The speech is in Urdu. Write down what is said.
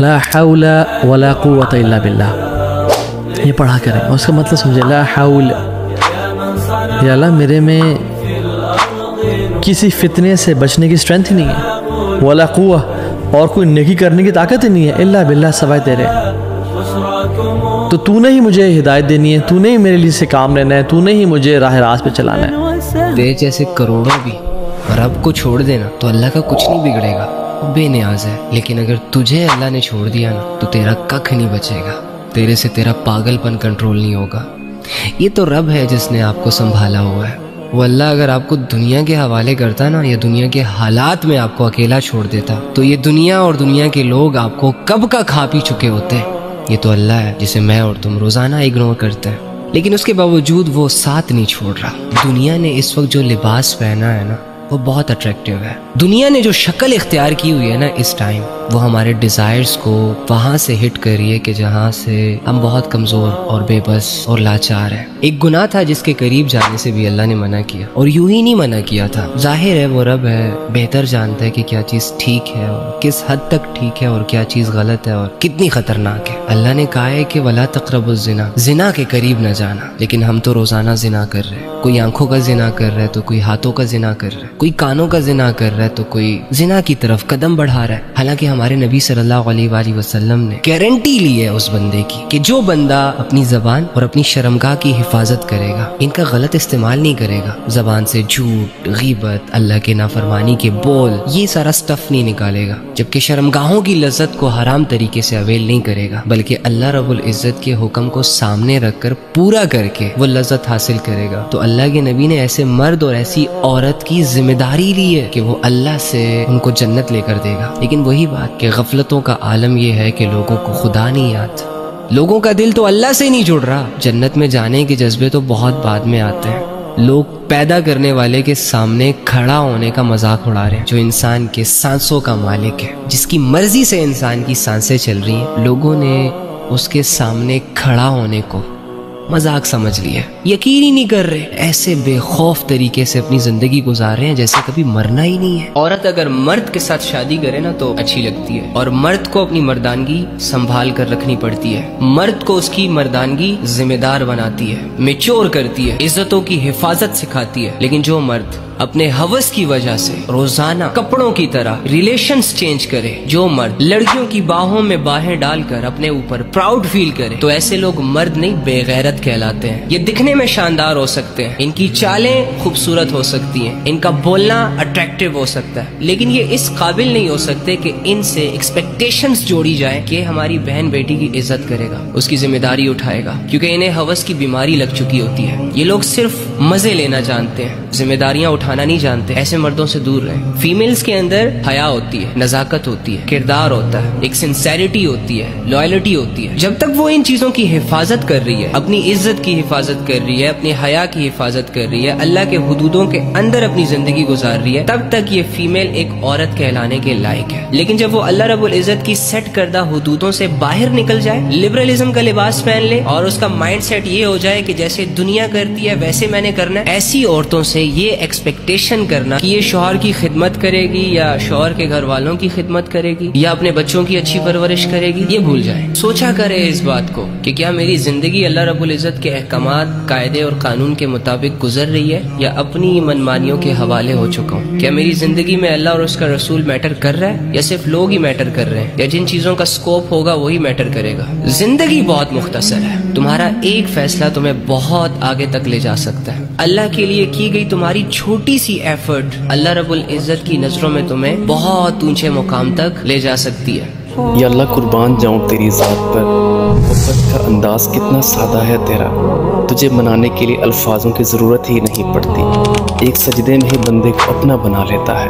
لا حول ولا قوت الا باللہ، یہ پڑھا کریں. اس کا مطلب سمجھے، لا حول، یا اللہ میرے میں کسی فتنے سے بچنے کی اسٹرینتھ ہی نہیں ہے، ولا قوہ، اور کوئی نیکی کرنے کی طاقت ہی نہیں ہے، الا باللہ، سوائے تیرے. تو نے ہی مجھے ہدایت دینی ہے، تو نے ہی میرے لیے سے کام لینا ہے، تو نے ہی مجھے راہ راست پہ چلانا ہے. تیرے جیسے کروڑوں بھی رب کو چھوڑ دینا تو اللہ کا کچھ نہیں بگڑے گا، بے نیاز ہے. لیکن اگر تجھے اللہ نے چھوڑ دیا نا تو تیرا ککھ نہیں بچے گا، تیرے سے تیرا پاگل پن کنٹرول نہیں ہوگا. یہ تو رب ہے جس نے آپ کو سنبھالا ہوا ہے. وہ اللہ اگر آپ کو دنیا کے حوالے کرتا نا، یا دنیا کے حالات میں آپ کو اکیلا چھوڑ دیتا، تو یہ دنیا اور دنیا کے لوگ آپ کو کب کا کھا پی چکے ہوتے. یہ تو اللہ ہے جسے میں اور تم روزانہ اگنور کرتے ہیں، لیکن اس کے باوجود وہ ساتھ نہیں چھوڑ رہا. دنیا نے اس وقت جو لباس پہنا ہے نا وہ بہت اٹریکٹیو ہے. دنیا نے جو شکل اختیار کی ہوئی ہے نا اس ٹائم، وہ ہمارے ڈیزائرز کو وہاں سے ہٹ کر رہی ہے کہ جہاں سے ہم بہت کمزور اور بے بس اور لاچار ہیں. ایک گناہ تھا جس کے قریب جانے سے بھی اللہ نے منع کیا، اور یوں ہی نہیں منع کیا تھا. ظاہر ہے وہ رب ہے، بہتر جانتا ہے کہ کیا چیز ٹھیک ہے اور کس حد تک ٹھیک ہے اور کیا چیز غلط ہے اور کتنی خطرناک ہے. اللہ نے کہا ہے کہ ولا تقربوا الزنا، زنا کے قریب نہ جانا. لیکن ہم تو روزانہ زنا کر رہے ہیں. کوئی آنکھوں کا زنا کر رہا ہے تو کوئی ہاتھوں کا زنا کر رہا ہے، کوئی کانوں کا زنا کر رہا ہے تو کوئی زنا کی طرف قدم بڑھا رہا ہے. حالانکہ ہمارے نبی صلی اللہ علیہ وآلہ وسلم نے گارنٹی لی ہے اس بندے کی کہ جو بندہ اپنی زبان اور اپنی شرمگاہ کی حفاظت کرے گا، ان کا غلط استعمال نہیں کرے گا، زبان سے جھوٹ، غیبت، اللہ کے نافرمانی کے بول، یہ سارا سٹف نہیں نکالے گا، جبکہ شرمگاہوں کی لذت کو حرام طریقے سے اویل نہیں کرے گا، بلکہ اللہ رب العزت کے حکم کو سامنے رکھ کر پورا کر کے وہ لذت حاصل کرے گا. تو اللہ کے نبی نے ایسے مرد اور ایسی عورت کی ذمہ داری لی ہے کہ وہ اللہ سے ان کو جنت لے کر دے گا. لیکن وہی بات کہ غفلتوں کا عالم یہ ہے کہ لوگوں کو خدا نہیں یاد، لوگوں کا دل تو اللہ سے نہیں جڑ رہا. جنت میں جانے کے جذبے تو بہت بعد میں آتے ہیں. لوگ پیدا کرنے والے کے سامنے کھڑا ہونے کا مذاق اڑا رہے ہیں، جو انسان کے سانسوں کا مالک ہے، جس کی مرضی سے انسان کی سانسیں چل رہی ہیں. لوگوں نے اس کے سامنے کھڑا ہونے کو مذاق سمجھ لیا، یقین ہی نہیں کر رہے. ایسے بے خوف طریقے سے اپنی زندگی گزار رہے ہیں جیسے کبھی مرنا ہی نہیں ہے. عورت اگر مرد کے ساتھ شادی کرے نا تو اچھی لگتی ہے، اور مرد کو اپنی مردانگی سنبھال کر رکھنی پڑتی ہے. مرد کو اس کی مردانگی ذمہ دار بناتی ہے، میچور کرتی ہے، عزتوں کی حفاظت سکھاتی ہے. لیکن جو مرد اپنے ہوس کی وجہ سے روزانہ کپڑوں کی طرح ریلیشنز چینج کرے، جو مرد لڑکیوں کی باہوں میں باہیں ڈال کر اپنے اوپر پراؤڈ فیل کرے، تو ایسے لوگ مرد نہیں بے غیرت کہلاتے ہیں. یہ دکھنے میں شاندار ہو سکتے ہیں، ان کی چالیں خوبصورت ہو سکتی ہیں، ان کا بولنا اٹریکٹیو ہو سکتا ہے، لیکن یہ اس قابل نہیں ہو سکتے کہ ان سے ایکسپیکٹیشنز جوڑی جائیں کہ ہماری بہن بیٹی کی عزت کرے گا، اس کی ذمہ داری اٹھائے گا، کیونکہ انہیں ہوس کی بیماری لگ چکی ہوتی ہے. یہ لوگ صرف مزے لینا جانتے ہیں، ذمہ داریاں اٹھانا نہیں جانتے. ایسے مردوں سے دور رہیں. فیمیلز کے اندر حیا ہوتی ہے، نزاکت ہوتی ہے، کردار ہوتا ہے، ایک سنسیریٹی ہوتی ہے، لائلٹی ہوتی ہے. جب تک وہ ان چیزوں کی حفاظت کر رہی ہے، اپنی عزت کی حفاظت کر رہی ہے، اپنی حیا کی حفاظت کر رہی ہے، اللہ کے حدودوں کے اندر اپنی زندگی گزار رہی ہے، تب تک یہ فیمیل ایک عورت کہلانے کے لائق ہے. لیکن جب وہ اللہ رب العزت کی سیٹ کردہ حدودوں سے باہر نکل جائے، لبرلزم کا لباس پہن لے اور اس کا مائنڈ سیٹ یہ ہو جائے کہ جیسے دنیا کرتی ہے ویسے میں نے کرنا ہے، ایسی عورتوں سے یہ ایکسپیکٹیشن کرنا کہ یہ شوہر کی خدمت کرے گی یا شوہر کے گھر والوں کی خدمت کرے گی یا اپنے بچوں کی اچھی پرورش کرے گی، یہ بھول جائیں. سوچا کرے اس بات کو کہ کیا میری زندگی اللہ رب العزت کے احکامات، قاعدے اور قانون کے مطابق گزر رہی ہے یا اپنی منمانیوں کے حوالے ہو چکا ہوں. کیا میری زندگی میں اللہ اور اس کا رسول میٹر کر رہا ہے یا صرف لوگ ہی میٹر کر رہے ہیں، یا جن چیزوں کا سکوپ ہوگا وہی میٹر کرے گا. زندگی بہت مختصر ہے، تمہارا ایک فیصلہ تمہیں بہت آگے تک لے جا سکتا ہے. اللہ کے لیے کی گئی تمہاری چھوٹی سی ایفرٹ اللہ رب العزت کی نظروں میں تمہیں بہت اونچے مقام تک لے جا سکتی ہے. یا اللہ قربان جاؤں تیری ذات پر، محبت کا انداز کتنا سادہ ہے تیرا، تجھے منانے کے لیے الفاظوں کی ضرورت ہی نہیں پڑتی، ایک سجدے میں ہی بندے کو اپنا بنا لیتا ہے.